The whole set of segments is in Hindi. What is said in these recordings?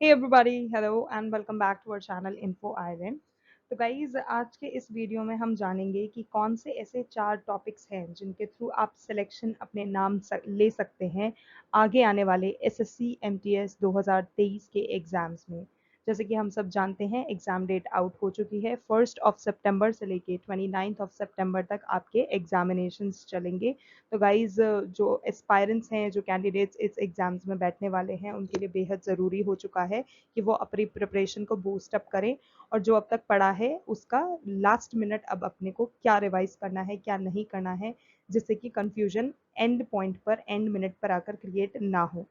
Hey everybody, hello and welcome back to our channel Info Island। तो गाइज आज के इस वीडियो में हम जानेंगे कि कौन से ऐसे 4 टॉपिक्स हैं जिनके थ्रू आप सिलेक्शन अपने नाम ले सकते हैं आगे आने वाले एसएससी एमटीएस 2023 के एग्जाम्स में। जैसे कि हम सब जानते हैं एग्जाम डेट आउट हो चुकी है। 1 सितंबर से लेके 29 सितंबर तक आपके एग्जामिनेशंस चलेंगे। तो गाइज जो एस्पायरेंट्स हैं, जो कैंडिडेट्स इस एग्जाम्स में बैठने वाले हैं, उनके लिए बेहद ज़रूरी हो चुका है कि वो अपनी प्रिपरेशन को बूस्ट अप करें और जो अब तक पढ़ा है उसका लास्ट मिनट अब अपने को क्या रिवाइज करना है, क्या नहीं करना है, जिससे कि कंफ्यूजन एंड पॉइंट पर, एंड मिनट पर आकर क्रिएट ना हो।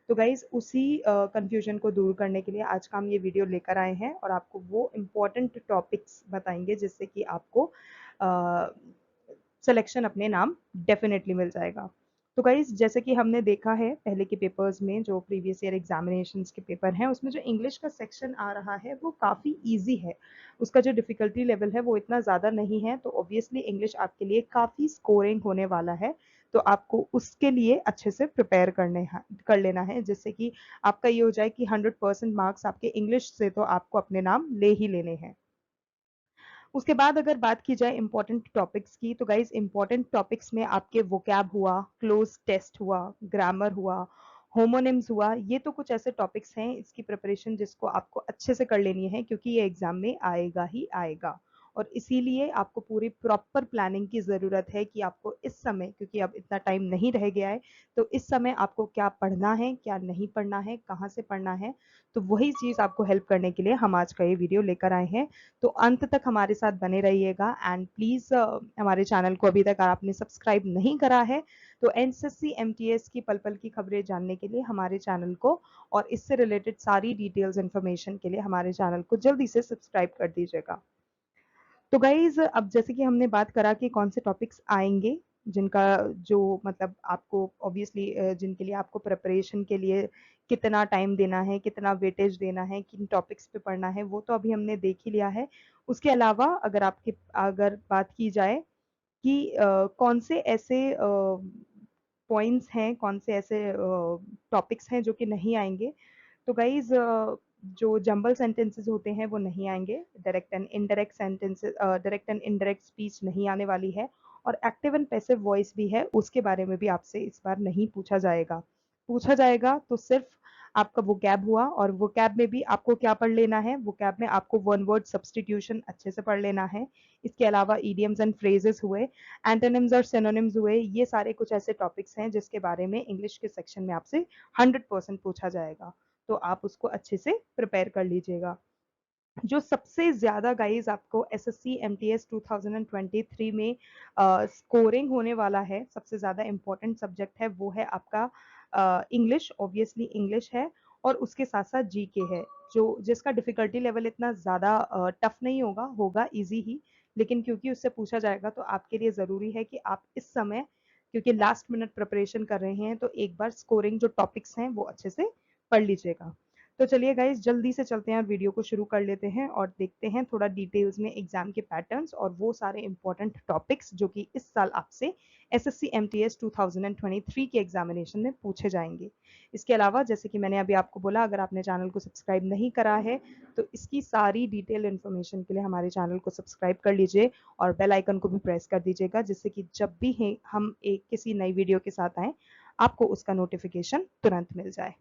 तो गाइज उसी कंफ्यूजन को दूर करने के लिए आज का हम ये वीडियो लेकर आए हैं और आपको वो इम्पोर्टेंट टॉपिक्स बताएंगे जिससे कि आपको सिलेक्शन अपने नाम डेफिनेटली मिल जाएगा। तो गाइज जैसे कि हमने देखा है पहले के पेपर्स में, जो प्रीवियस ईयर एग्जामिनेशंस के पेपर हैं, उसमें जो इंग्लिश का सेक्शन आ रहा है वो काफ़ी इजी है। उसका जो डिफ़िकल्टी लेवल है वो इतना ज़्यादा नहीं है, तो ऑब्वियसली इंग्लिश आपके लिए काफ़ी स्कोरिंग होने वाला है। तो आपको उसके लिए अच्छे से प्रिपेयर कर लेना है, जिससे कि आपका ये हो जाए कि 100% मार्क्स आपके इंग्लिश से तो आपको अपने नाम ले ही लेने हैं। उसके बाद अगर बात की जाए इंपॉर्टेंट टॉपिक्स की, तो गाइज इंपॉर्टेंट टॉपिक्स में आपके वोकैब हुआ, क्लोज टेस्ट हुआ, ग्रामर हुआ, होमोनिम्स हुआ, ये तो कुछ ऐसे टॉपिक्स हैं इसकी प्रिपरेशन जिसको आपको अच्छे से कर लेनी है, क्योंकि ये एग्जाम में आएगा ही आएगा। और इसीलिए आपको पूरी प्रॉपर प्लानिंग की ज़रूरत है कि आपको इस समय, क्योंकि अब इतना टाइम नहीं रह गया है, तो इस समय आपको क्या पढ़ना है, क्या नहीं पढ़ना है, कहाँ से पढ़ना है। तो वही चीज़ आपको हेल्प करने के लिए हम आज का ये वीडियो लेकर आए हैं। तो अंत तक हमारे साथ बने रहिएगा एंड प्लीज़ हमारे चैनल को अभी तक आपने सब्सक्राइब नहीं करा है तो एनएसएससी एमटीएस की पल पल की खबरें जानने के लिए हमारे चैनल को और इससे रिलेटेड सारी डिटेल्स इन्फॉर्मेशन के लिए हमारे चैनल को जल्दी से सब्सक्राइब कर दीजिएगा। तो गाइज अब जैसे कि हमने बात करा कि कौन से टॉपिक्स आएंगे जिनका जो मतलब आपको ऑब्वियसली जिनके लिए आपको प्रिपरेशन के लिए कितना टाइम देना है, कितना वेटेज देना है, किन टॉपिक्स पे पढ़ना है, वो तो अभी हमने देख ही लिया है। उसके अलावा अगर बात की जाए कि कौन से ऐसे पॉइंट्स हैं, कौन से ऐसे टॉपिक्स हैं जो कि नहीं आएंगे, तो गाइज जो जंबल सेंटेंसेस होते हैं वो नहीं आएंगे। डायरेक्ट एंड इनडायरेक्ट स्पीच नहीं आने वाली है। और एक्टिव एंड पैसिव वॉइस भी है, उसके बारे में भी आपसे इस बार नहीं पूछा जाएगा। पूछा जाएगा तो सिर्फ आपका वोकैब हुआ, और वोकैब में भी आपको क्या पढ़ लेना है, वोकैब में आपको वन वर्ड सब्सटीट्यूशन अच्छे से पढ़ लेना है। इसके अलावा ईडियम्स एंड फ्रेजेस हुए, एंटोनिम्स और सिनोनिम्स हुए, ये सारे कुछ ऐसे टॉपिक्स हैं जिसके बारे में इंग्लिश के सेक्शन में आपसे 100% पूछा जाएगा। तो आप उसको अच्छे से प्रिपेयर कर लीजिएगा। जो सबसे ज़्यादा गाइज आपको एसएससी एमटीएस 2023 में स्कोरिंग होने वाला है, सबसे ज़्यादा इम्पोर्टेंट सब्जेक्ट है, वो है आपका इंग्लिश। ऑब्वियसली इंग्लिश है और उसके साथ साथ जीके है, जो जिसका डिफ़िकल्टी लेवल इतना ज़्यादा टफ नहीं होगा, होगा ईजी ही। लेकिन क्योंकि उससे पूछा जाएगा तो आपके लिए ज़रूरी है कि आप इस समय, क्योंकि लास्ट मिनट प्रिपरेशन कर रहे हैं, तो एक बार स्कोरिंग जो टॉपिक्स हैं वो अच्छे से पढ़ लीजिएगा। तो चलिए गाइज जल्दी से चलते हैं और वीडियो को शुरू कर लेते हैं और देखते हैं थोड़ा डिटेल्स में एग्जाम के पैटर्न्स और वो सारे इंपॉर्टेंट टॉपिक्स जो कि इस साल आपसे एसएससी एमटीएस 2023 के एग्जामिनेशन में पूछे जाएंगे। इसके अलावा जैसे कि मैंने अभी आपको बोला, अगर आपने चैनल को सब्सक्राइब नहीं करा है तो इसकी सारी डिटेल इन्फॉर्मेशन के लिए हमारे चैनल को सब्सक्राइब कर लीजिए और बेल आइकन को भी प्रेस कर दीजिएगा, जिससे कि जब भी हम एक किसी नई वीडियो के साथ आए आपको उसका नोटिफिकेशन तुरंत मिल जाए।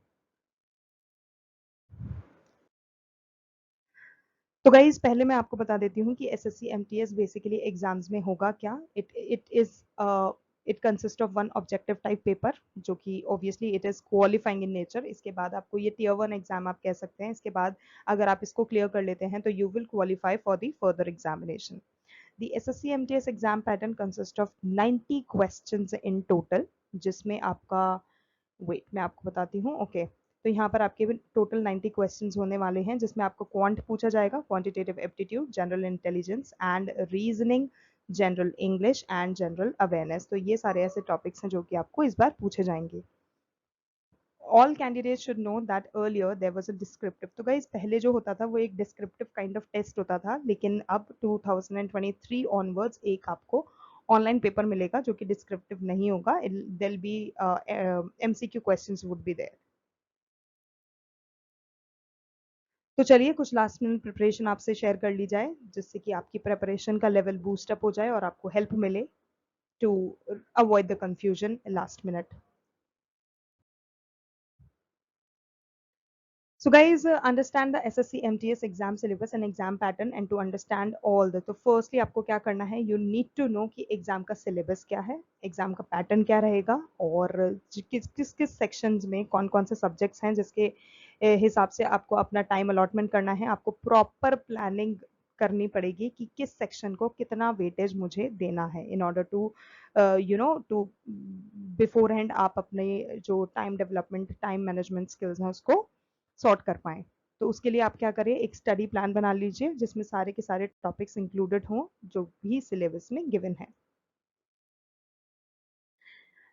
तो गाइज पहले मैं आपको बता देती हूँ कि एसएससी एमटीएस बेसिकली एग्जाम्स में होगा क्या। It consist of one objective type paper, जो कि obviously it is qualifying in nature. इसके बाद आपको ये टियर 1 एग्जाम आप कह सकते हैं। इसके बाद अगर आप इसको क्लियर कर लेते हैं तो you will qualify for the further examination. The assessee MTS exam pattern consist of 90 questions in total, जिसमें आपका, वेट मैं आपको बताती हूँ, ओके। तो यहाँ पर आपके टोटल 90 क्वेश्चंस होने वाले हैं, जिसमें आपको क्वांट पूछा जाएगा, quantitative aptitude, general intelligence and reasoning, general English and general awareness. तो ये सारे ऐसे टॉपिक्स हैं जो कि आपको इस बार पूछे जाएंगे। All candidate should know that earlier there was a descriptive. तो गाइस पहले जो होता था वो एक डिस्क्रिप्टिव काइंड ऑफ टेस्ट होता था, लेकिन अब 2023 ऑनवर्ड्स एक आपको ऑनलाइन पेपर मिलेगा जो कि डिस्क्रिप्टिव नहीं होगा। There be MCQ questions would be there. तो चलिए कुछ लास्ट मिनट प्रिपरेशन आपसे शेयर कर ली जाए, जिससे कि आपकी प्रिपरेशन का लेवल बूस्ट अप हो जाए और आपको हेल्प मिले to avoid the confusion last minute. So guys, understand the SSC MTS exam syllabus and exam pattern, and to understand all the, तो firstly आपको क्या करना है, you need to know कि exam का syllabus क्या है, exam का pattern क्या रहेगा, और किस किस किस sections में कौन कौन से subjects हैं जिसके हिसाब से आपको अपना time allotment करना है. आपको proper planning करनी पड़ेगी कि किस सेक्शन को कितना वेटेज मुझे देना है, in order to to beforehand आप अपने जो time development time management skills हैं उसको सॉर्ट कर पाएँ. तो उसके लिए आप क्या करें, एक स्टडी प्लान बना लीजिए जिसमें सारे के सारे टॉपिक्स इंक्लूडेड हों जो भी सिलेबस में गिवन है.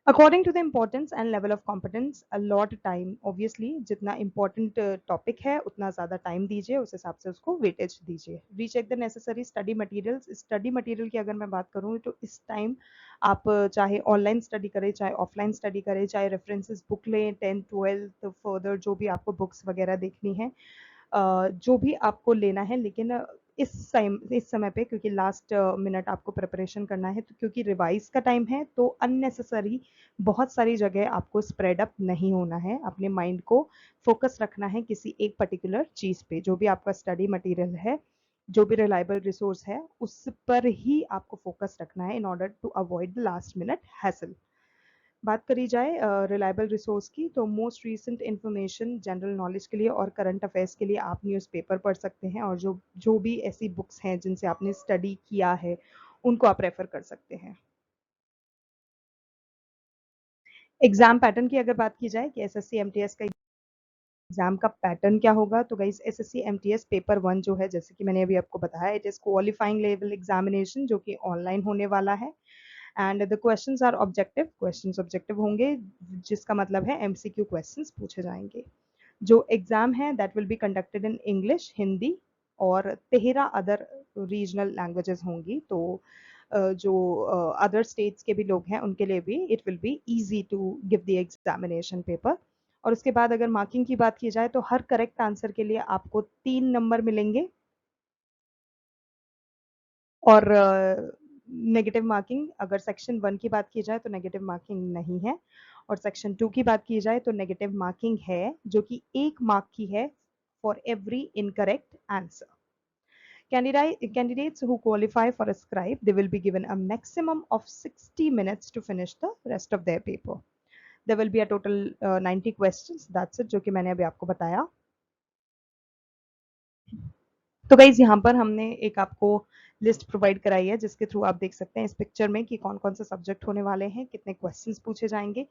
According to the importance and level of competence allot time, obviously जितना इंपॉर्टेंट टॉपिक है उतना ज़्यादा टाइम दीजिए, उस हिसाब से उसको वेटेज दीजिए. Recheck the necessary study materials. Study material की अगर मैं बात करूँ तो इस टाइम आप चाहे ऑनलाइन स्टडी करें, चाहे ऑफलाइन स्टडी करें, चाहे रेफरेंसेस बुक लें, 10th 12th फर्दर जो भी आपको बुक्स वगैरह देखनी है, जो भी आपको लेना है, लेकिन इस समय पे क्योंकि लास्ट मिनट आपको प्रिपरेशन करना है, तो क्योंकि रिवाइज का टाइम है तो अननेसेसरी बहुत सारी जगह आपको स्प्रेड अप नहीं होना है. अपने माइंड को फोकस रखना है किसी एक पर्टिकुलर चीज़ पे. जो भी आपका स्टडी मटेरियल है, जो भी रिलायबल रिसोर्स है, उस पर ही आपको फोकस रखना है in order to avoid the last minute hassle. बात करी जाए रिलायबल रिसोर्स की, तो most recent information general knowledge के लिए और करंट अफेयर्स के लिए आप न्यूज़पेपर पढ़ सकते हैं, और जो जो भी ऐसी बुक्स हैं जिनसे आपने स्टडी किया है उनको आप रेफर कर सकते हैं. एग्जाम पैटर्न की अगर बात की जाए कि एसएससी एमटीएस का एग्जाम का पैटर्न क्या होगा, तो गाइस एसएससी एमटीएस पेपर 1 जो है, जैसे कि मैंने अभी आपको बताया, it is qualifying level examination जो कि ऑनलाइन होने वाला है. And the questions are objective. Questions objective होंगे, जिसका मतलब है एमसीक्यू क्वेश्चंस पूछे जाएंगे. जो एग्जाम है that will be conducted in English, Hindi और 13 अदर रीजनल लैंग्वेजेस होंगी. तो जो अदर स्टेट्स के भी लोग हैं उनके लिए भी it will be easy to give the examination paper. और उसके बाद अगर मार्किंग की बात की जाए तो हर करेक्ट आंसर के लिए आपको 3 नंबर मिलेंगे, और नेगेटिव मार्किंग अगर सेक्शन 1 की बात की जाए तो नेगेटिव मार्किंग नहीं है, और सेक्शन 2 की बात की जाए तो नेगेटिव मार्किंग है, जो कि 1 मार्क की है for every incorrect answer. Candidates who qualify for a scribe, they will be given a maximum of 60 minutes to finish the rest of their paper. There will be a total 90 questions. That's it, जो कि मैंने अभी आपको बताया. तो गाइज यहाँ पर हमने एक आपको लिस्ट प्रोवाइड कराई है जिसके थ्रू आप देख सकते हैं इस पिक्चर में कि कौन कौन से सब्जेक्ट होने वाले हैं, कितने क्वेश्चंस पूछे जाएंगे,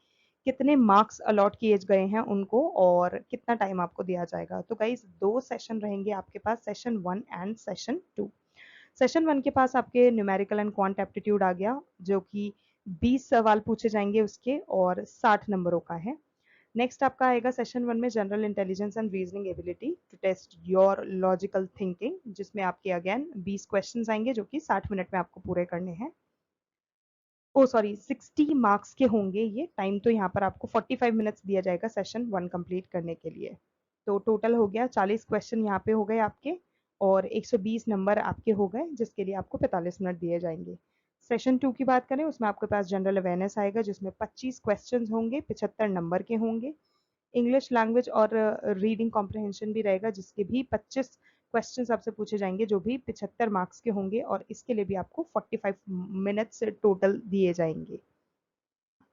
कितने मार्क्स अलॉट किए गए हैं उनको, और कितना टाइम आपको दिया जाएगा. तो गाइज 2 सेशन रहेंगे आपके पास, सेशन 1 एंड सेशन 2. सेशन 1 के पास आपके न्यूमेरिकल एंड क्वांट एप्टीट्यूड आ गया, जो कि 20 सवाल पूछे जाएंगे उसके, और 60 नंबरों का है. नेक्स्ट आपका आएगा सेशन 1 में general intelligence and reasoning ability to test your logical thinking, जिसमें आपके अगेन 20 क्वेश्चंस आएंगे जो कि 60 मिनट में आपको पूरे करने हैं. ओ सॉरी, 60 मार्क्स के होंगे ये. टाइम तो यहाँ पर आपको 45 मिनट्स दिया जाएगा सेशन 1 कंप्लीट करने के लिए. तो टोटल हो गया 40 क्वेश्चन यहाँ पे हो गए आपके, और 120 नंबर आपके हो गए, जिसके लिए आपको 45 मिनट दिए जाएंगे. सेशन 2 की बात करें, उसमें आपके पास जनरल अवेयरनेस आएगा जिसमें 25 क्वेश्चंस होंगे, 75 नंबर के होंगे. इंग्लिश लैंग्वेज और रीडिंग कॉम्प्रहेंशन भी रहेगा, जिसके भी 25 क्वेश्चंस आपसे पूछे जाएंगे जो भी 75 मार्क्स के होंगे, और इसके लिए भी आपको 45 मिनट्स टोटल दिए जाएंगे.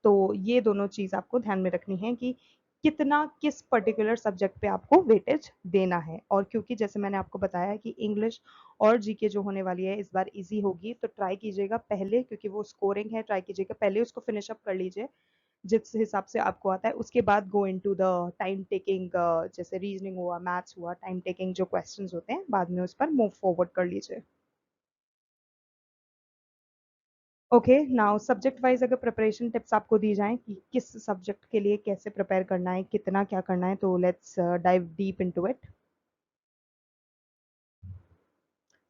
तो ये दोनों चीज आपको ध्यान में रखनी है कि कितना किस पर्टिकुलर सब्जेक्ट पे आपको वेटेज देना है. और क्योंकि जैसे मैंने आपको बताया कि इंग्लिश और जीके जो होने वाली है इस बार इजी होगी, तो ट्राई कीजिएगा पहले, क्योंकि वो स्कोरिंग है, ट्राई कीजिएगा पहले उसको फिनिश अप कर लीजिए जिस हिसाब से आपको आता है. उसके बाद go into the time taking, जैसे रीजनिंग हुआ, मैथ्स हुआ, टाइम टेकिंग जो क्वेश्चंस होते हैं बाद में उस पर मूव फॉरवर्ड कर लीजिए. ओके, नाउ सब्जेक्ट वाइज अगर प्रिपरेशन टिप्स आपको दी जाएं कि किस सब्जेक्ट के लिए कैसे प्रिपेयर करना है, कितना क्या करना है, तो let's dive deep into it.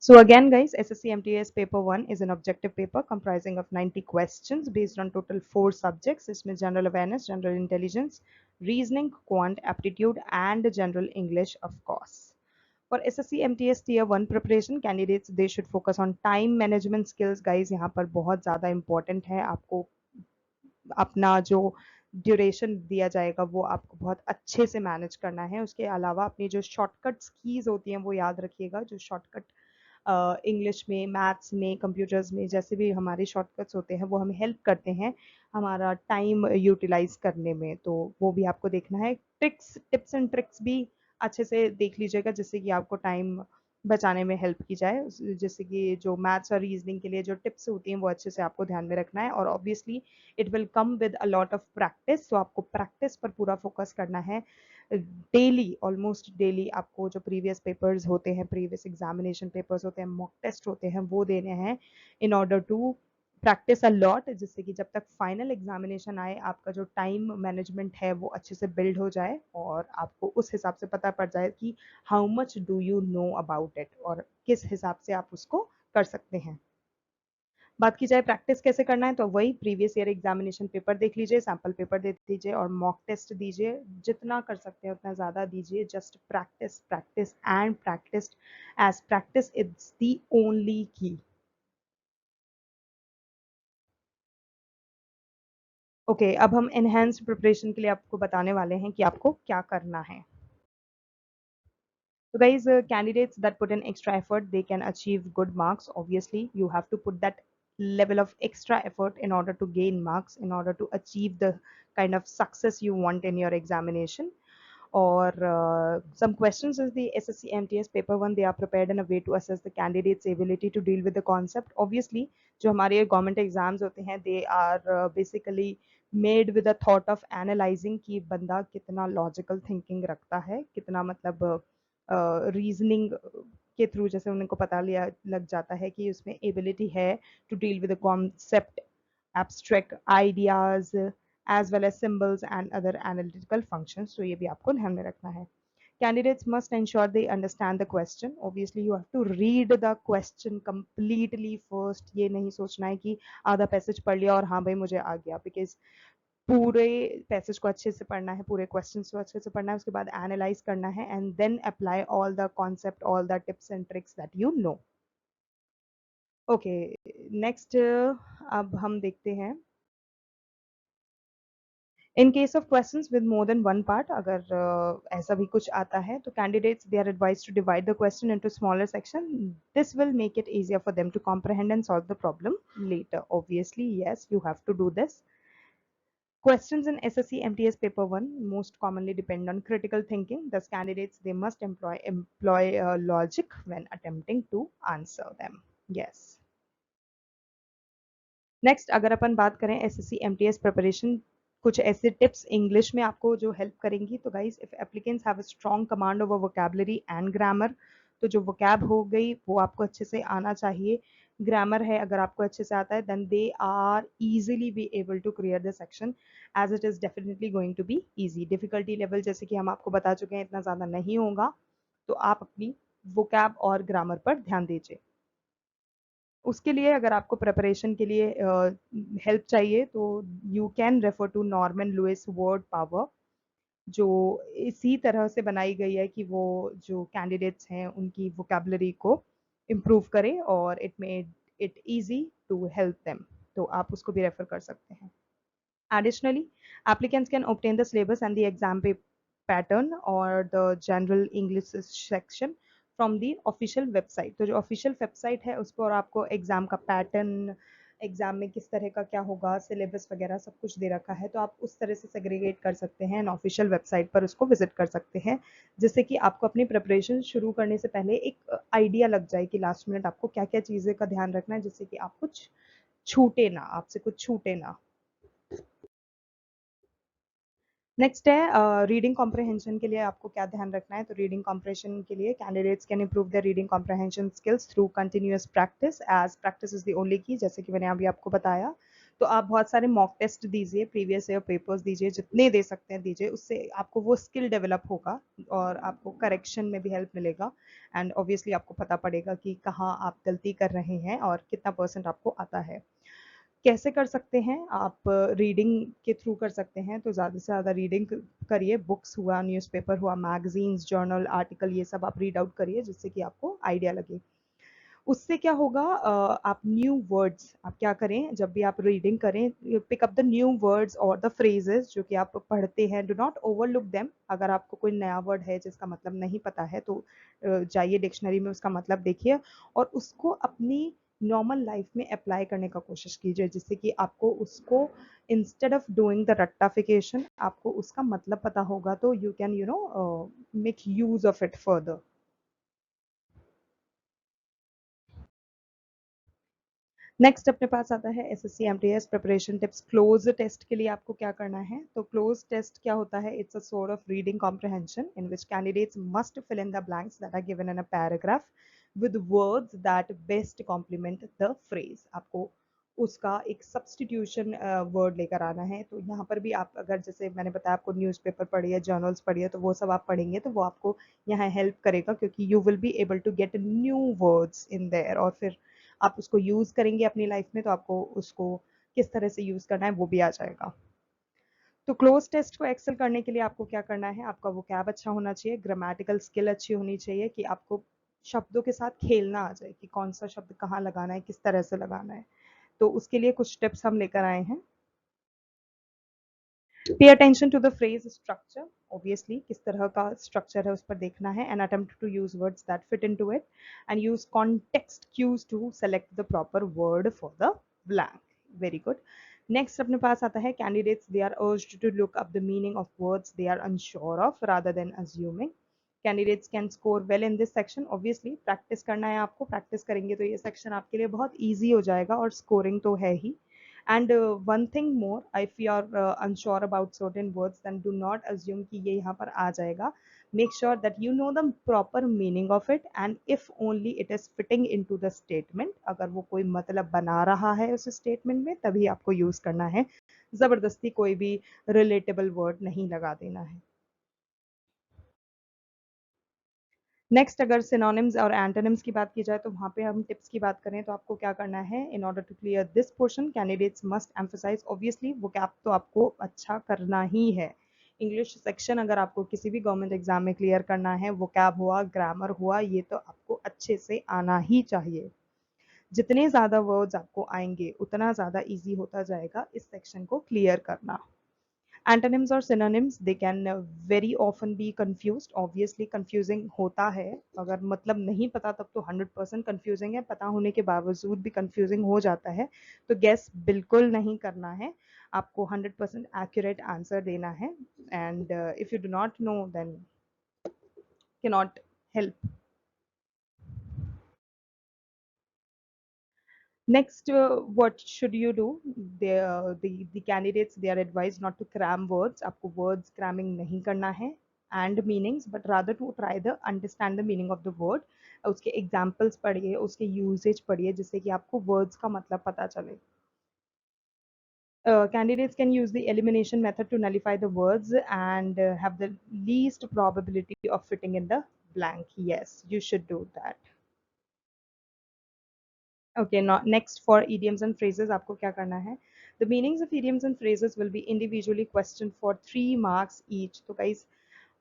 So again guys, SSC MTS paper 1 is an objective paper comprising of 90 questions based on total 4 subjects. इसमें general awareness, general intelligence, reasoning, quant aptitude and general English of course. For SSC MTS Tier 1 preparation candidates, they should focus on time management skills. Guys, यहाँ पर बहुत ज़्यादा important है, आपको अपना जो ड्यूरेशन दिया जाएगा वो आपको बहुत अच्छे से मैनेज करना है। उसके अलावा अपनी जो शॉर्टकट्स कीज़ होती हैं वो याद रखिएगा। जो शॉर्टकट इंग्लिश में, मैथ्स में, कंप्यूटर्स में जैसे भी हमारे शॉर्टकट्स होते हैं वो हमें हेल्प करते हैं हमारा टाइम यूटिलाइज करने में, तो वो भी आपको देखना है। टिप्स एंड ट्रिक्स भी अच्छे से देख लीजिएगा जिससे कि आपको टाइम बचाने में हेल्प की जाए। जैसे कि जो मैथ्स और रीजनिंग के लिए जो टिप्स होती हैं वो अच्छे से आपको ध्यान में रखना है, और obviously it will come with a lot of practice, तो आपको प्रैक्टिस पर पूरा फोकस करना है। डेली, ऑलमोस्ट डेली आपको जो प्रीवियस पेपर्स होते हैं, प्रीवियस एग्जामिनेशन पेपर्स होते हैं, मॉक टेस्ट होते हैं, वो देने हैं in order to practice a lot, जिससे कि जब तक फाइनल एग्जामिनेशन आए आपका जो टाइम मैनेजमेंट है वो अच्छे से बिल्ड हो जाए और आपको उस हिसाब से पता पड़ जाए कि how much do you know about it और किस हिसाब से आप उसको कर सकते हैं। बात की जाए प्रैक्टिस कैसे करना है, तो वही प्रीवियस ईयर एग्जामिनेशन पेपर देख लीजिए, सैम्पल पेपर दे दीजिए और मॉक टेस्ट दीजिए। जितना कर सकते हैं उतना ज़्यादा दीजिए। Just practice, practice and practice, as practice is the only key. Okay, अब हम एनहेंस्ड प्रिपरेशन के लिए आपको बताने वाले हैं कि आपको क्या करना है। So guys, candidates that put in extra effort, they can achieve good marks. Obviously, you have to put that level of extra effort in order to gain marks, in order to achieve the kind of success you want in your examination. Or some questions is the SSC MTS paper 1, they are prepared in a way to assess the candidate's ability to deal with the concept. Obviously, जो हमारे government exams होते हैं, they are basically made with a thought of analyzing कि बंदा कितना logical thinking रखता है, कितना मतलब रीजनिंग के थ्रू जैसे उनको पता लिया लग जाता है कि उसमें एबिलिटी है to deal with the concept, abstract ideas as well as symbols and other analytical functions, तो ये भी आपको ध्यान में रखना है। Candidates must ensure they understand the question. Obviously, you have to read the question completely first. ये नहीं सोचना है कि आधा पैसेज पढ़ लिया और हाँ भाई मुझे आ गया, because पूरे पैसेज को अच्छे से पढ़ना है, पूरे क्वेश्चंस को अच्छे से पढ़ना है, उसके बाद एनालाइज करना है and then apply all the concept, all the tips and tricks that you know. Okay, next अब हम देखते हैं in case of questions with more than one part, अगर ऐसा भी कुछ आता है तो candidates they are advised to divide the question into smaller section. This will make it easier for them to comprehend and solve the problem later. Obviously, yes, you have to do this. Questions in SSC MTS paper 1 most commonly depend on critical thinking. Thus, candidates they must employ logic when attempting to answer them. Yes. Next अगर अपन बात करें SSC MTS प्रिपरेशन, कुछ ऐसे टिप्स इंग्लिश में आपको जो हेल्प करेंगी, तो guys if applicants have a strong command over vocabulary and grammar, तो जो वोकैब हो गई वो आपको अच्छे से आना चाहिए। ग्रामर है अगर आपको अच्छे से आता है then they are easily be able to clear the section as it is definitely going to be easy. Difficulty level जैसे कि हम आपको बता चुके हैं इतना ज़्यादा नहीं होगा, तो आप अपनी वोकैब और ग्रामर पर ध्यान दीजिए। उसके लिए अगर आपको प्रिपरेशन के लिए हेल्प चाहिए तो you can refer to Norman Lewis word power, जो इसी तरह से बनाई गई है कि वो जो कैंडिडेट्स हैं उनकी वोकैबुलरी को इम्प्रूव करे और it made it easy to help them, तो आप उसको भी रेफर कर सकते हैं। Additionally, applicants can obtain the syllabus and the exam pattern or the general English section from the official website. तो जो official website है उस पर आपको एग्जाम का पैटर्न, एग्जाम में किस तरह का क्या होगा, सिलेबस वगैरह सब कुछ दे रखा है, तो आप उस तरह से सेग्रीगेट कर सकते हैं, ऑफिशियल वेबसाइट पर उसको विजिट कर सकते हैं, जिससे कि आपको अपनी प्रिपरेशन शुरू करने से पहले एक आइडिया लग जाए कि लास्ट मिनट आपको क्या क्या चीज़ें का ध्यान रखना है, जिससे कि आप कुछ छूटे ना, आपसे कुछ छूटे ना। नेक्स्ट है रीडिंग कॉम्प्रहेंशन के लिए आपको क्या ध्यान रखना है, तो रीडिंग कॉम्प्रहेंशन के लिए candidates can improve their reading comprehension skills through continuous practice, as practice is the only key, जैसे कि मैंने अभी आपको बताया। तो आप बहुत सारे मॉक टेस्ट दीजिए, प्रीवियस ईयर पेपर्स दीजिए, जितने दे सकते हैं दीजिए, उससे आपको वो स्किल डेवलप होगा और आपको करेक्शन में भी हेल्प मिलेगा एंड ऑब्वियसली आपको पता पड़ेगा कि कहाँ आप गलती कर रहे हैं और कितना परसेंट आपको आता है। कैसे कर सकते हैं आप? रीडिंग के थ्रू कर सकते हैं, तो ज़्यादा से ज़्यादा रीडिंग करिए। बुक्स हुआ, न्यूज़पेपर हुआ, मैगजीन्स, जर्नल, आर्टिकल, ये सब आप रीड आउट करिए जिससे कि आपको आइडिया लगे। उससे क्या होगा, आप न्यू वर्ड्स आप क्या करें जब भी आप रीडिंग करें, pick up the new words और द फ्रेजेस जो कि आप पढ़ते हैं। Do not overlook them. अगर आपको कोई नया वर्ड है जिसका मतलब नहीं पता है तो जाइए डिक्शनरी में उसका मतलब देखिए और उसको अपनी नॉर्मल लाइफ में अप्लाई करने का कोशिश कीजिए, जिससे कि आपको उसको इंस्टेड ऑफ डूइंग द रट्टाफिकेशन आपको उसका मतलब पता होगा, तो you can make use of it further. Next अपने पास आता है SSC MTS preparation tips. Cloze test के लिए आपको क्या करना है? तो क्लोज टेस्ट क्या होता है? It's a sort of reading comprehension in which candidates must fill in the blanks that are given in a paragraph with words that best complement the phrase. आपको उसका एक सब्सटीट्यूशन वर्ड लेकर आना है। तो यहाँ पर भी आप अगर जैसे मैंने बताया आपको न्यूज़पेपर पढ़िए, जर्नल्स पढ़िए, तो वो सब आप पढ़ेंगे तो वो आपको यहाँ हेल्प करेगा, क्योंकि you will be able to get new words in there और फिर आप उसको यूज करेंगे अपनी लाइफ में तो आपको उसको किस तरह से यूज करना है वो भी आ जाएगा। तो क्लोज टेस्ट को एक्सेल करने के लिए आपको क्या करना है? आपका वो कैब अच्छा होना चाहिए, ग्रामेटिकल स्किल अच्छी होनी चाहिए कि आपको शब्दों के साथ खेलना आ जाए कि कौन सा शब्द कहाँ लगाना है, किस तरह से लगाना है। तो उसके लिए कुछ टिप्स हम लेकर आए हैं। Pay attention to the phrase structure. Obviously किस तरह का स्ट्रक्चर है उस पर देखना है। And attempt to use words that fit into it and use context cues to select the proper word for the blank. Very good. Next अपने पास आता है candidates they are urged to look up the meaning of words they are unsure of rather than assuming. Candidates can score well in this section. Obviously practice करना है आपको, प्रैक्टिस करेंगे तो ये सेक्शन आपके लिए बहुत ईजी हो जाएगा और स्कोरिंग तो है ही। And one thing more, if you are unsure about certain words, then do not assume कि ये यहाँ पर आ जाएगा. Make sure that you know the proper meaning of it, and if only it is fitting into the statement. अगर वो कोई मतलब बना रहा है उस statement में तभी आपको use करना है। जबरदस्ती कोई भी relatable word नहीं लगा देना है। नेक्स्ट अगर सिनोनिम्स और एंटोनिम्स की बात की जाए तो वहाँ पे हम टिप्स की बात करें तो आपको क्या करना है? In order to clear this portion candidates must emphasise. Obviously वो कैप तो आपको अच्छा करना ही है। इंग्लिश सेक्शन अगर आपको किसी भी गवर्नमेंट एग्जाम में क्लियर करना है, वो कैब हुआ, ग्रामर हुआ, ये तो आपको अच्छे से आना ही चाहिए। जितने ज़्यादा वर्ड्स आपको आएंगे उतना ज़्यादा ईजी होता जाएगा इस सेक्शन को क्लियर करना। Antonyms और synonyms they can very often be confused. Obviously confusing होता है, अगर मतलब नहीं पता तब तो 100% confusing है, पता होने के बावजूद भी confusing हो जाता है। तो guess बिल्कुल नहीं करना है, आपको 100% accurate answer देना है। And if you do not know then cannot help. Next, what should you do? The candidates they are advised not to cram words. आपको words cramming नहीं करना है and meanings, but rather to try the understand the meaning of the word. उसके examples पढ़िए, उसके usage पढ़िए जिससे कि आपको words का मतलब पता चले. Candidates can use the elimination method to nullify the words and have the least probability of fitting in the blank. Yes, you should do that. Okay, now next for idioms and phrases आपको क्या करना है? The meanings of idioms and phrases will be individually questioned for 3 marks each. तो guys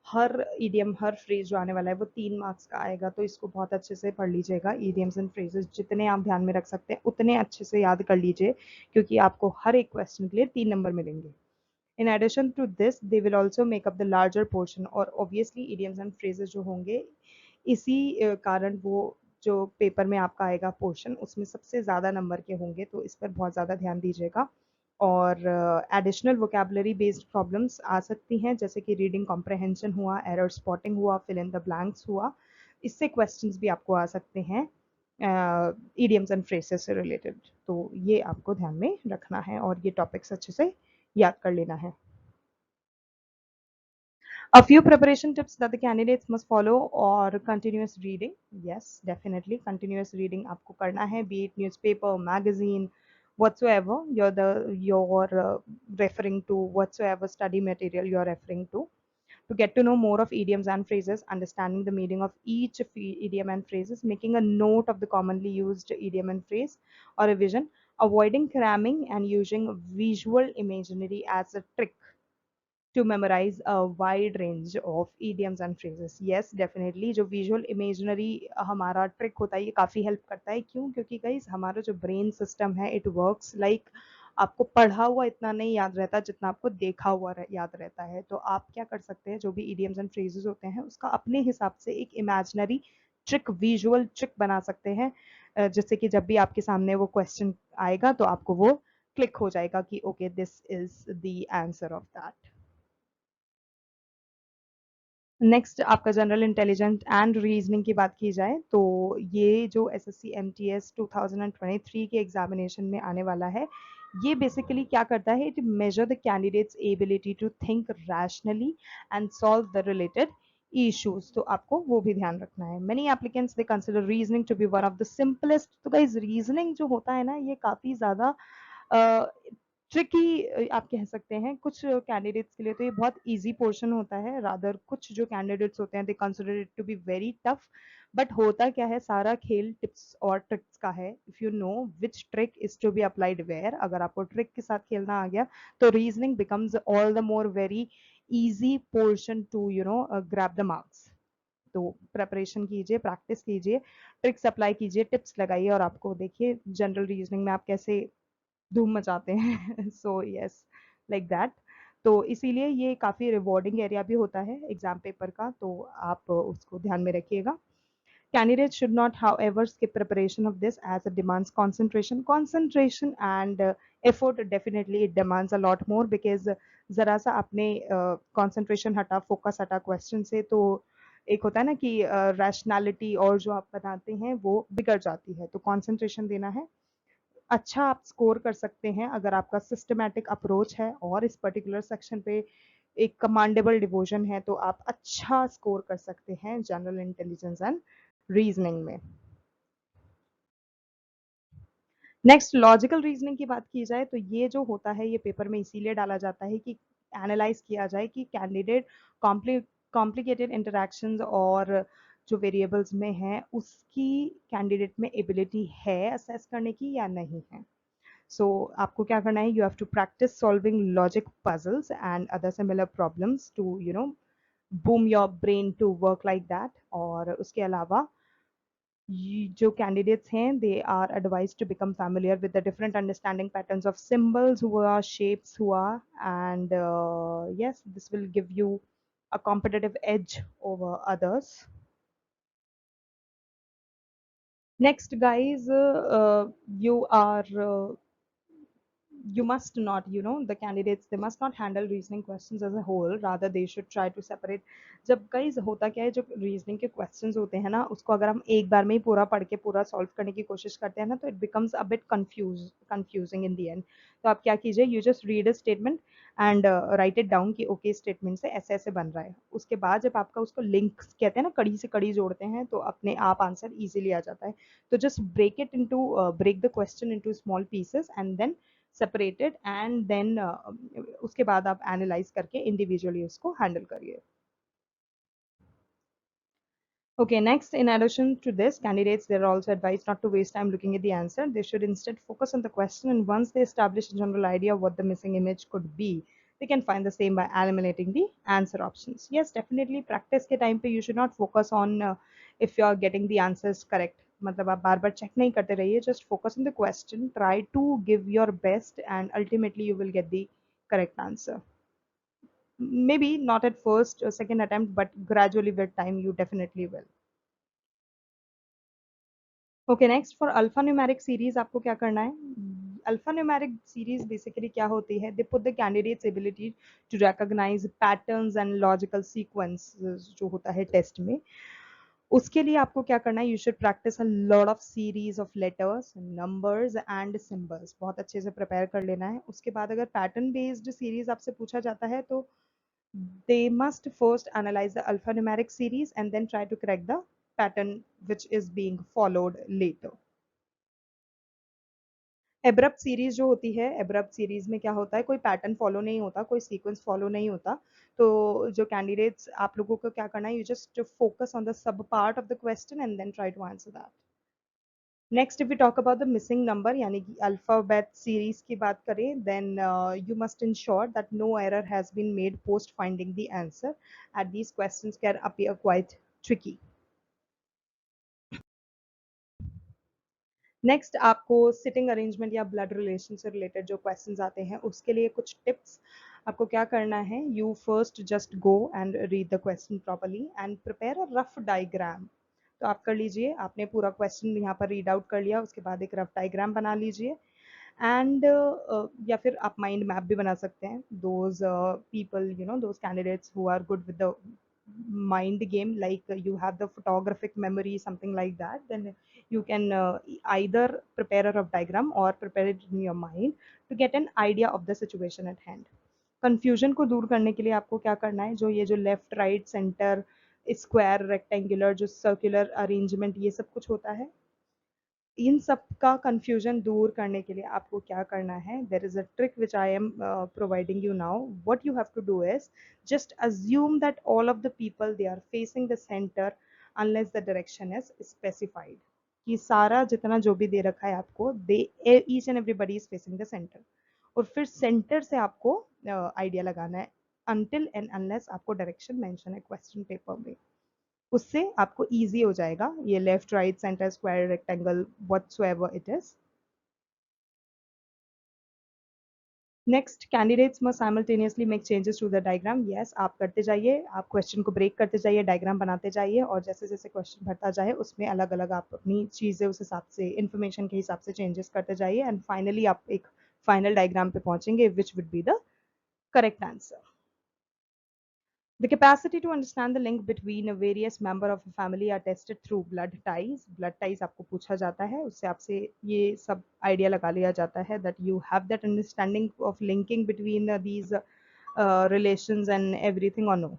हर idiom हर phrase जो आने वाला है वो 3 marks का आएगा, तो इसको बहुत अच्छे से पढ़ लीजिएगा। idioms and phrases जितने आप ध्यान में रख सकते हैं उतने अच्छे से याद कर लीजिए, क्योंकि आपको हर एक question के लिए 3 नंबर मिलेंगे। In addition to this, they will also make up the larger portion और obviously idioms and phrases जो होंगे इसी कारण वो जो पेपर में आपका आएगा पोर्शन उसमें सबसे ज़्यादा नंबर के होंगे, तो इस पर बहुत ज़्यादा ध्यान दीजिएगा। और एडिशनल वोकेबलरी बेस्ड प्रॉब्लम्स आ सकती हैं जैसे कि रीडिंग कॉम्प्रहेंशन हुआ, एरर स्पॉटिंग हुआ, फिल इन द ब्लैंक्स हुआ। इससे क्वेश्चंस भी आपको आ सकते हैं इडियम्स एंड फ्रेसेस से रिलेटेड, तो ये आपको ध्यान में रखना है और ये टॉपिक्स अच्छे से याद कर लेना है। A few preparation tips that the candidates must follow or continuous reading. Yes, definitely continuous reading आपको करना है, be it newspaper, magazine, whatsoever you're referring to, whatsoever study material you're referring to get to know more of idioms and phrases, understanding the meaning of each idiom and phrases, making a note of the commonly used idiom and phrase or revision. avoiding cramming and using visual imaginary as a trick to memorize a wide range of idioms and phrases. Yes, definitely जो visual imaginary हमारा trick होता है ये काफ़ी help करता है. क्यों? क्योंकि guys हमारा जो brain system है it works like आपको पढ़ा हुआ इतना नहीं याद रहता जितना आपको देखा हुआ याद रहता है. तो आप क्या कर सकते हैं, जो भी idioms and phrases होते हैं उसका अपने हिसाब से एक imaginary trick, visual trick बना सकते हैं, जिससे कि जब भी आपके सामने वो question आएगा तो आपको वो क्लिक हो जाएगा कि okay, this is the answer of that. Next आपका जनरल इंटेलिजेंस एंड रीजनिंग की बात की जाए तो ये जो एसएससी एमटीएस 2023 के एग्जामिनेशन में आने वाला है, ये बेसिकली क्या करता है, it measure the candidates ability to think rationally and solve the related issues. तो आपको वो भी ध्यान रखना है. Many applicants they consider reasoning to be one of the simplest. तो गाइस रीजनिंग जो होता है ना ये काफी ज्यादा ट्रिकी आप कह सकते हैं. कुछ कैंडिडेट्स के लिए तो ये बहुत इजी पोर्शन होता है, रादर कुछ जो कैंडिडेट्स होते हैं they consider it to be very tough. But होता क्या है, सारा खेल टिप्स और ट्रिक्स का है. If you know which trick is to be applied where, अगर आपको ट्रिक के साथ खेलना आ गया तो reasoning becomes all the more very easy portion to grab the marks. तो प्रेपरेशन कीजिए, प्रैक्टिस कीजिए, ट्रिक्स अप्लाई कीजिए, टिप्स लगाइए और आपको देखिए जनरल रीजनिंग में आप कैसे धूम मचाते हैं. So yes, like that. तो इसीलिए ये काफ़ी रिवॉर्डिंग एरिया भी होता है एग्जाम पेपर का, तो आप उसको ध्यान में रखिएगा. Candidates should not, however, skip preparation of this as it demands concentration and effort. Definitely, it demands a lot more because जरा सा अपने concentration हटा, focus हटा question से, तो एक होता है ना कि rationality और जो आप बनाते हैं वो बिगड़ जाती है. तो concentration देना है. अच्छा आप स्कोर कर सकते हैं अगर आपका सिस्टमैटिक अप्रोच है और इस पर्टिकुलर सेक्शन पे एक कमांडेबल डिवोशन है, तो आप अच्छा स्कोर कर सकते हैं जनरल इंटेलिजेंस एंड रीजनिंग में. नेक्स्ट लॉजिकल रीजनिंग की बात की जाए तो ये जो होता है ये पेपर में इसीलिए डाला जाता है कि एनालाइज किया जाए कि कैंडिडेट कॉम्प्लिकेटेड इंटरेक्शंस और जो वेरिएबल्स में है उसकी कैंडिडेट में एबिलिटी है असेस करने की या नहीं है. So आपको क्या करना है, you have to practice solving logic puzzles and other similar problems to boom your brain to work like that. और उसके अलावा जो candidates हैं they are advised to become familiar with the different understanding patterns of symbols हुआ, shapes हुआ, and yes, this will give you a competitive edge over others. Next guys, you are you must not, the candidates, they must not handle reasoning questions as a whole, rather they should try to separate. जब कई होता क्या है, जो रीजनिंग के क्वेश्चंस होते हैं ना उसको अगर हम एक बार में ही पूरा पढ़ के पूरा सॉल्व करने की कोशिश करते हैं ना तो it becomes a bit confusing in the end. तो आप क्या कीजिए, you just read a statement and right it down कि ओके स्टेटमेंट से ऐसे ऐसे बन रहा है. उसके बाद जब आपका उसको लिंक कहते हैं ना, कड़ी से कड़ी जोड़ते हैं, तो अपने आप आंसर इजीली आ जाता है. तो just break the question into small pieces and then separated and then उसके बाद आप एनालाइज करके इंडिविजुअली उसको हैंडल करिए. Okay, next, in addition to this, candidates, they're also advised not to waste time looking at the answer. They should instead focus on the question, and once they establish a general idea of what the missing image could be, they can find the same by eliminating the answer options. Yes, definitely, practice के time पे you should not focus on if you are getting the answers correct. मतलब आप बार बार check नहीं करते रहिए, just focus on the question, try to give your best, and ultimately you will get the correct answer. Maybe not at first or second attempt, but gradually with time you definitely will. Okay, next for alpha numeric series आपको क्या करना है. अल्फा न्यूमेरिक सीरीज बेसिकली क्या होती है, they put the candidates ability to recognise patterns and logical sequence जो होता है टेस्ट में. उसके लिए आपको क्या करना है, you should practice a lot of series of letters, numbers and symbols. बहुत अच्छे से प्रिपेयर कर लेना है. उसके बाद अगर पैटर्न बेस्ड सीरीज आपसे पूछा जाता है तो they must first analyze the alphanumeric series and then try to correct the pattern which is being followed later. Abrupt series जो होती है, एब्रप्ट सीरीज में क्या होता है, कोई पैटर्न फॉलो नहीं होता, कोई सीक्वेंस फॉलो नहीं होता. तो जो कैंडिडेट्स, आप लोगों को क्या करना है, you just focus on the sub part of the question and then try to answer that. Next if we talk about the missing number यानी कि अल्फाबेट सीरीज की बात करें, then you must ensure that no error has been made post finding the answer at these questions can appear quite tricky. Next आपको सिटिंग अरेंजमेंट या ब्लड रिलेशन से रिलेटेड जो क्वेश्चंस आते हैं उसके लिए कुछ टिप्स। आपको क्या करना है, you first just go and read the question properly and prepare a rough diagram. तो आप कर लीजिए, आपने पूरा क्वेश्चन यहाँ पर रीड आउट कर लिया, उसके बाद एक रफ डायग्राम बना लीजिए एंड या फिर आप माइंड मैप भी बना सकते हैं। Those people you know those candidates who are good with the mind game, like you have the photographic memory, something like that, then you can either prepare a rough diagram or prepare it in your mind to get an idea of the situation at hand। Confusion को दूर करने के लिए आपको क्या करना है, जो ये जो left right centre square rectangular जो सर्कुलर अरेंजमेंट ये सब कुछ होता है, इन सब का कंफ्यूजन दूर करने के लिए आपको क्या करना है, there is a trick which I am providing you now. What you have to do is just assume that all of the people they are facing the centre unless the direction is specified. कि सारा जितना जो भी दे रखा है आपको, they each and everybody is facing the centre, और फिर सेंटर से आपको आइडिया लगाना है अनटिल एंड अनलेस आपको डायरेक्शन मेंशन है क्वेश्चन पेपर में। उससे आपको इजी हो जाएगा ये left right centre square rectangle whatsoever it is. Next, candidates must simultaneously make changes to the diagram. Yes, आप करते जाइए, आप क्वेश्चन को ब्रेक करते जाइए, डायग्राम बनाते जाइए, और जैसे जैसे क्वेश्चन भरता जाए उसमें अलग अलग आप अपनी चीज़ें उस हिसाब से इन्फॉर्मेशन के हिसाब से चेंजेस करते जाइए एंड फाइनली आप एक फाइनल डायग्राम पे पहुंचेंगे which would be the correct answer. The capacity to understand the link between a various member of a family are tested through blood ties. Blood ties आपको पूछा जाता है, उससे आपसे ये सब आइडिया लगा लिया जाता है that you have that understanding of linking between these relations and everything or no.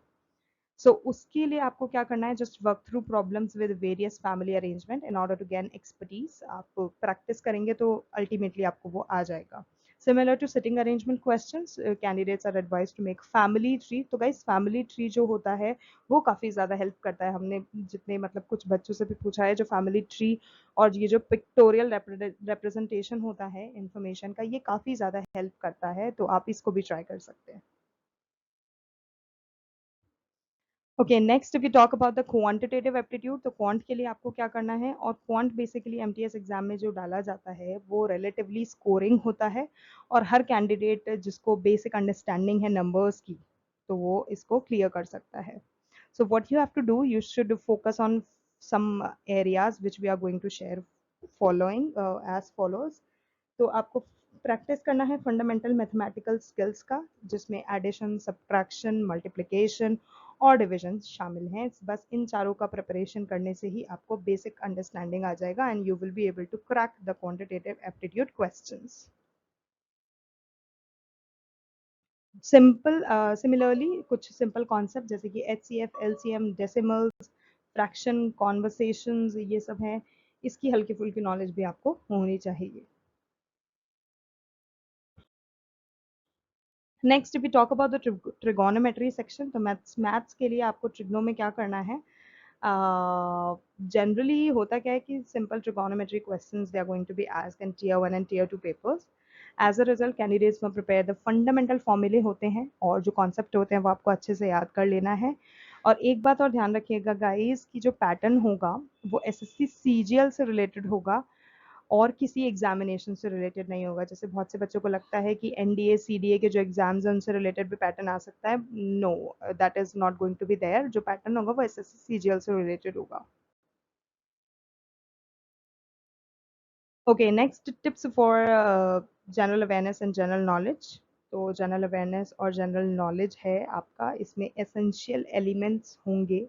So उसके लिए आपको क्या करना है, just work through problems with various family arrangement in order to gain expertise। आप practice करेंगे तो ultimately आपको वो आ जाएगा। Similar to sitting arrangement questions, candidates are advised to make family tree। तो guys family tree जो होता है वो काफ़ी ज़्यादा हेल्प करता है। हमने जितने मतलब कुछ बच्चों से भी पूछा है, जो family tree और ये जो पिक्टोरियल representation होता है information का, ये काफ़ी ज़्यादा हेल्प करता है, तो आप इसको भी ट्राई कर सकते हैं। Okay, next if you talk about the quantitative aptitude, तो क्वांट के लिए आपको क्या करना है, और क्वांट बेसिकली एमटीएस एग्जाम में जो डाला जाता है वो रिलेटिवली स्कोरिंग होता है, और हर कैंडिडेट जिसको बेसिक अंडरस्टैंडिंग है नंबर्स की तो वो इसको क्लियर कर सकता है। So what you have to do, you should focus on some areas which we are going to share following as follows. तो आपको प्रैक्टिस करना है फंडामेंटल मैथमेटिकल स्किल्स का, जिसमें एडिशन, सब्ट्रैक्शन, मल्टीप्लिकेशन और डिविजन शामिल हैं। बस इन चारों का प्रिपरेशन करने से ही आपको बेसिक अंडरस्टैंडिंग आ जाएगा and you will be able to crack the quantitative aptitude questions. Simple similarly कुछ सिंपल कॉन्सेप्ट जैसे कि HCF, LCM, decimals, fraction, conversations, ये सब हैं, इसकी हल्की फुल्की नॉलेज भी आपको होनी चाहिए। Next we talk about the trigonometry section. तो मैथ्स के लिए आपको ट्रिग्नो में क्या करना है, जनरली होता क्या है कि simple trigonometry questions they are going to be asked in tier 1 and tier 2 papers. As a result candidates में प्रिपेयर द फंडामेंटल फॉर्मूले होते हैं और जो कॉन्सेप्ट होते हैं वो आपको अच्छे से याद कर लेना है। और एक बात और ध्यान रखिएगा गाइस की जो पैटर्न होगा वो एसएससी सीजीएल से रिलेटेड होगा और किसी एग्जामिनेशन से रिलेटेड नहीं होगा। जैसे बहुत से बच्चों को लगता है कि एनडीए सीडीए के जो एग्जाम्स हैं उनसे रिलेटेड भी पैटर्न आ सकता है। No, that is not going to be there. जो पैटर्न होगा वो एसएससी सीजीएल से रिलेटेड होगा। Okay, next tips for general awareness and general knowledge. तो जनरल अवेयरनेस और जनरल नॉलेज है आपका, इसमें एसेंशियल एलिमेंट्स होंगे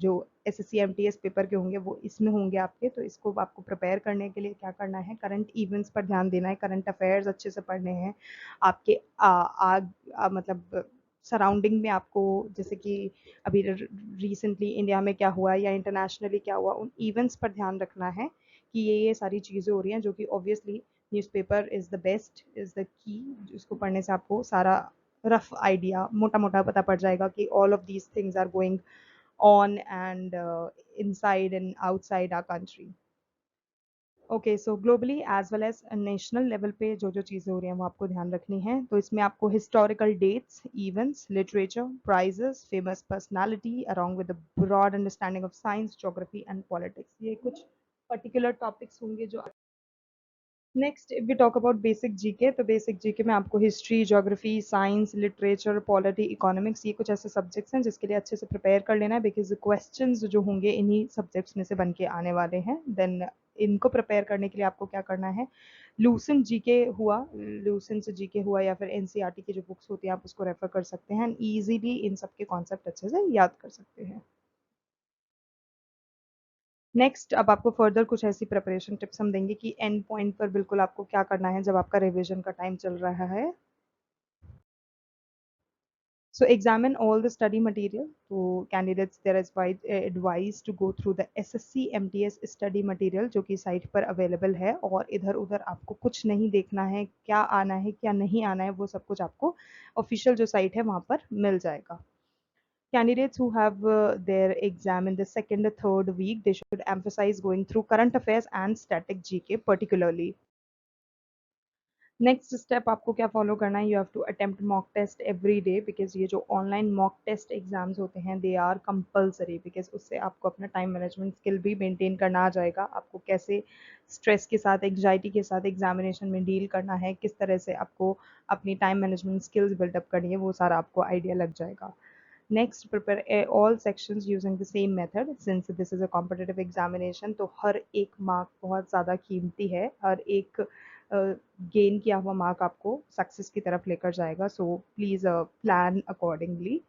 जो एसएससी एमटीएस पेपर के होंगे वो इसमें होंगे आपके। तो इसको आपको प्रिपेयर करने के लिए क्या करना है, करंट इवेंट्स पर ध्यान देना है, करंट अफेयर्स अच्छे से पढ़ने हैं आपके मतलब सराउंडिंग में आपको, जैसे कि अभी रिसेंटली इंडिया में क्या हुआ या इंटरनेशनली क्या हुआ, उन इवेंट्स पर ध्यान रखना है कि ये सारी चीज़ें हो रही हैं, जो कि obviously newspaper is the best, is the key. इसको पढ़ने से आपको सारा रफ आइडिया मोटा मोटा पता पड़ जाएगा कि all of these things are going on and inside and outside our country. Okay, so globally as well as national level पे जो जो चीज़ें हो रही हैं वो आपको ध्यान रखनी है। तो इसमें आपको historical dates, events, literature, prizes, famous personality along with broad understanding of science, geography and politics, ये कुछ पर्टिकुलर टॉपिक्स होंगे जो। Next if we talk about basic GK, तो बेसिक जीके में आपको history, geography, science, literature, polity, economics, ये कुछ ऐसे सब्जेक्ट्स हैं जिसके लिए अच्छे से प्रिपेयर कर लेना है, बिकॉज क्वेश्चंस जो होंगे इन्हीं सब्जेक्ट्स में से बन के आने वाले हैं। देन इनको प्रिपेयर करने के लिए आपको क्या करना है, लूसेंट जीके हुआ या फिर एनसीईआरटी की जो बुक्स होती है आप उसको रेफर कर सकते हैं एंड ईजिली इन सबके कॉन्सेप्ट अच्छे से याद कर सकते हैं। नेक्स्ट अब आपको फर्दर कुछ ऐसी प्रिपरेशन टिप्स हम देंगे कि एंड पॉइंट पर बिल्कुल आपको क्या करना है जब आपका रिवीजन का टाइम चल रहा है। So examine all the study material. तो candidates there is advised to go through the SSC MTS study material जो कि साइट पर अवेलेबल है, और इधर उधर आपको कुछ नहीं देखना है, क्या आना है क्या नहीं आना है वो सब कुछ आपको ऑफिशियल जो साइट है वहाँ पर मिल जाएगा। Candidates who have their exam in the second or third week, they should emphasize going through current affairs and static GK particularly. Next step आपको क्या फॉलो करना है, you have to attempt mock test every day, because ये जो ऑनलाइन मॉक टेस्ट एग्जाम्स होते हैं दे आर कंपलसरी, बिकॉज उससे आपको अपना टाइम मैनेजमेंट स्किल भी मेंटेन करना आ जाएगा, आपको कैसे स्ट्रेस के साथ एंग्जाइटी के साथ एग्जामिनेशन में डील करना है, किस तरह से आपको अपनी टाइम मैनेजमेंट स्किल्स बिल्डअप करनी है, वो सारा आपको आइडिया लग जाएगा। Next prepare all sections using the same method since this is a competitive examination, तो हर एक मार्क बहुत ज़्यादा कीमती है, हर एक गेन किया हुआ मार्क आपको सक्सेस की तरफ लेकर जाएगा, so please plan accordingly.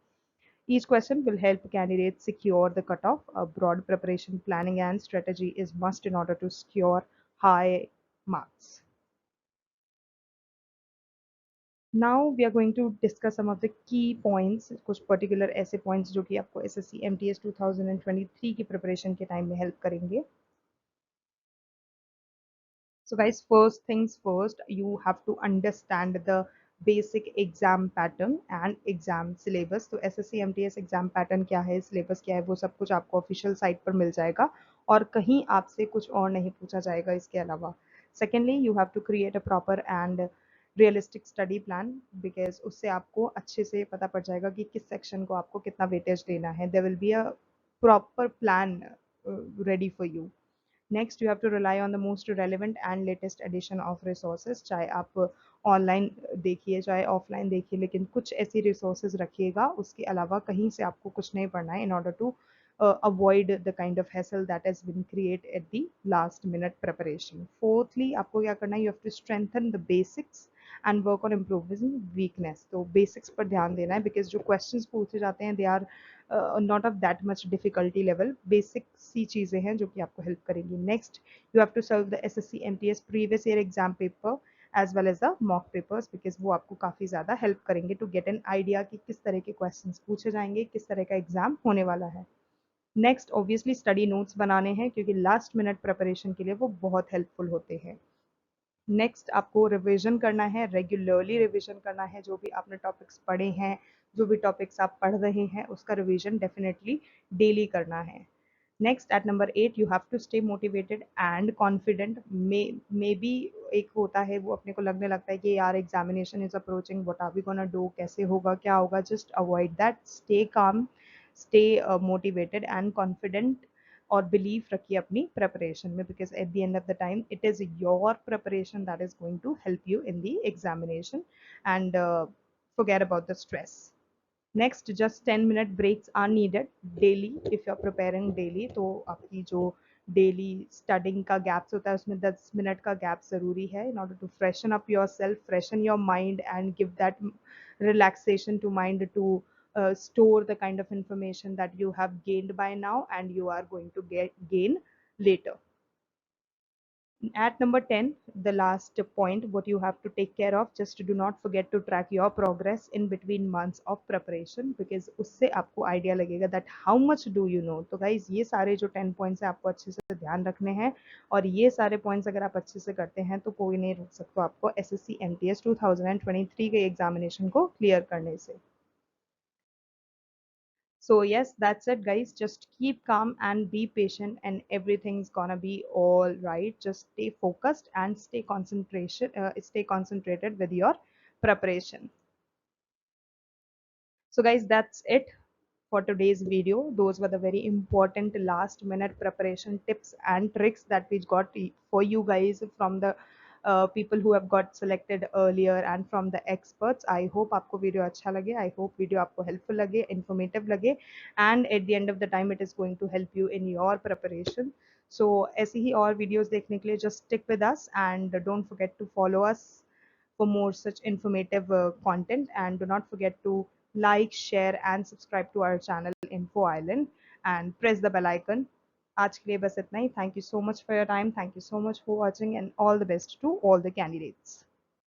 Each question will help candidates secure the cutoff. A broad preparation, planning, and strategy is must in order to secure high marks. Now we are going to discuss some of the key points, कुछ particular ऐसे points जो कि आपको SSC MTS 2023 की preparation के time में help करेंगे। So guys, first things first, you have to understand the basic exam pattern and exam syllabus. तो SSC MTS exam pattern क्या है, syllabus क्या है, वो सब कुछ आपको official site पर मिल जाएगा और कहीं आपसे कुछ और नहीं पूछा जाएगा इसके अलावा। Secondly, you have to create a proper and realistic study plan, because उससे आपको अच्छे से पता पड़ जाएगा कि किस section को आपको कितना weightage देना है। There will be a proper plan ready for you. Next you have to rely on the most relevant and latest edition of resources, चाहे आप ऑनलाइन देखिए चाहे ऑफलाइन देखिए, लेकिन कुछ ऐसी रिसोर्सेज रखिएगा, उसके अलावा कहीं से आपको कुछ नहीं पढ़ना है in order to avoid the kind of hassle that has been created at the last minute preparation. Fourthly, आपको क्या करना है, you have to strengthen the basics and work on improving weakness. तो basics पर ध्यान देना है, because जो questions पूछे जाते हैं they are not of that much difficulty level, basic सी चीज़ें हैं जो कि आपको help करेंगी. Next, you have to solve the SSC MTS previous year exam paper as well as the mock papers, because वो आपको काफ़ी ज़्यादा help करेंगे to get an idea कि किस तरह के questions पूछे जाएंगे, किस तरह का exam होने वाला है. नेक्स्ट ऑब्वियसली स्टडी नोट्स बनाने हैं, क्योंकि लास्ट मिनट प्रिपरेशन के लिए वो बहुत हेल्पफुल होते हैं। नेक्स्ट आपको रिवीजन करना है, रेगुलरली रिवीजन करना है, जो भी आपने टॉपिक्स पढ़े हैं, जो भी टॉपिक्स आप पढ़ रहे हैं उसका रिवीजन डेफिनेटली डेली करना है। Next at number 8, you have to stay motivated and confident. Maybe एक होता है वो अपने को लगने लगता है कि यार examination is approaching, what are we gonna do, कैसे होगा क्या होगा, just avoid that, stay calm, stay motivated and confident, और बिलीव रखिए अपनी प्रिपरेशन में, because at the end of the time it is your preparation that is going to help you in the examination and forget about the stress. Next just 10 minute breaks are needed daily if you are preparing daily, तो आपकी जो डेली स्टडिंग का गैप्स होता है उसमें 10 मिनट का गैप ज़रूरी है in order to freshen up yourself, freshen your mind and give that relaxation to mind to store the kind of information that you have gained by now and you are going to gain later. At number 10, the last point, what you have to take care of, just do not forget to track your progress in between months of preparation, because उससे आपको आइडिया लगेगा that how much do you know. तो गाइज ये सारे जो 10 पॉइंट्स हैं आपको अच्छे से ध्यान रखने हैं, और ये सारे पॉइंट्स अगर आप अच्छे से करते हैं तो कोई नहीं रोक सकता आपको SSC MTS 2023 के एग्जामिनेशन को क्लियर करने से। So yes, that's it guys. Just keep calm and be patient and everything's gonna be all right. Just stay focused and stay concentrated with your preparation. So guys, that's it for today's video. Those were the very important last minute preparation tips and tricks that we got for you guys from the people who have got selected earlier and from the experts. I hope आपको video अच्छा लगे. I hope video आपको helpful लगे, informative लगे, and at the end of the time it is going to help you in your preparation. So ऐसी ही और videos देखने के लिए just stick with us and don't forget to follow us for more such informative content, and do not forget to like, share and subscribe to our channel Info Island and press the bell icon. आज के लिए बस इतना ही. Thank you so much for your time. Thank you so much for watching and all the best to all the candidates.